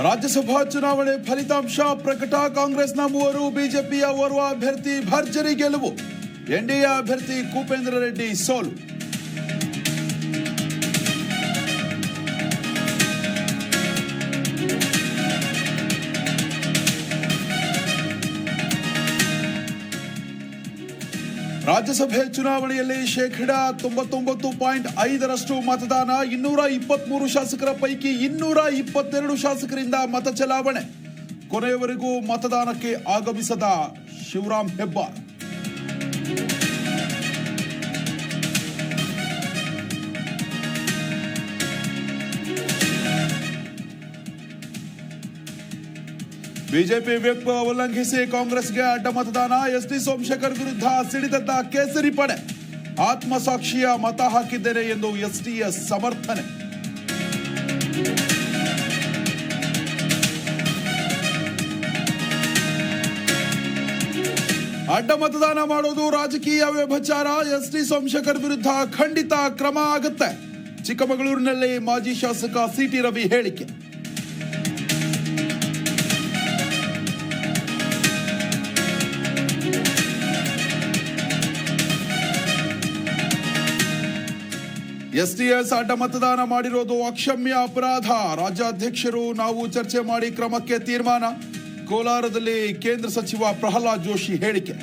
ರಾಜ್ಯಸಭಾ ಚುನಾವಣೆ ಫಲಿತಾಂಶ ಪ್ರಕಟ. ಕಾಂಗ್ರೆಸ್ನ 3, ಬಿಜೆಪಿಯ ಓರ್ವ ಅಭ್ಯರ್ಥಿ ಭರ್ಜರಿ ಗೆಲುವು. ಎನ್ಡಿಎ ಅಭ್ಯರ್ಥಿ ಕುಪೇಂದ್ರ ರೆಡ್ಡಿ ಸೋಲು. ರಾಜ್ಯಸಭೆ ಚುನಾವಣೆಯಲ್ಲಿ 99.5% ಮತದಾನ. 223 ಶಾಸಕರ ಪೈಕಿ 222 ಶಾಸಕರಿಂದ ಮತ ಚಲಾವಣೆ. ಕೊನೆಯವರೆಗೂ ಮತದಾನಕ್ಕೆ ಆಗಮಿಸದ ಶಿವರಾಮ್ ಹೆಬ್ಬಾರ್. ಬಿಜೆಪಿ ವಿಪ್ ಉಲ್ಲಂಘಿಸಿ ಕಾಂಗ್ರೆಸ್ಗೆ ಅಡ್ಡ ಮತದಾನ. ಎಸ್ಟಿ ಸೋಮಶೇಖರ್ ವಿರುದ್ಧ ಸಿಡಿದದ್ದ ಕೇಸರಿ ಪಡೆ. ಆತ್ಮಸಾಕ್ಷಿಯ ಮತ ಹಾಕಿದ್ದೇನೆ ಎಂದು ಎಸ್ಟಿಎಸ್ ಸಮರ್ಥನೆ. ಅಡ್ಡ ಮತದಾನ ಮಾಡೋದು ರಾಜಕೀಯ ವ್ಯಭಿಚಾರ. ಎಸ್ಟಿ ಸೋಮಶೇಖರ್ ವಿರುದ್ಧ ಖಂಡಿತ ಕ್ರಮ ಆಗುತ್ತೆ. ಚಿಕ್ಕಮಗಳೂರಿನಲ್ಲಿ ಮಾಜಿ ಶಾಸಕ ಸಿಟಿ ರವಿ ಹೇಳಿಕೆ. ಎಸ್ಟಿಎಸ್ ಅಡ್ಡ ಮತದಾನ ಮಾಡಿರೋದು ಅಕ್ಷಮ್ಯ ಅಪರಾಧ. ರಾಜ್ಯಾಧ್ಯಕ್ಷರು ನಾವು ಚರ್ಚೆ ಮಾಡಿ ಕ್ರಮಕ್ಕೆ ತೀರ್ಮಾನ. ಕೋಲಾರದಲ್ಲಿ ಕೇಂದ್ರ ಸಚಿವ ಪ್ರಹ್ಲಾದ್ ಜೋಶಿ ಹೇಳಿಕೆ.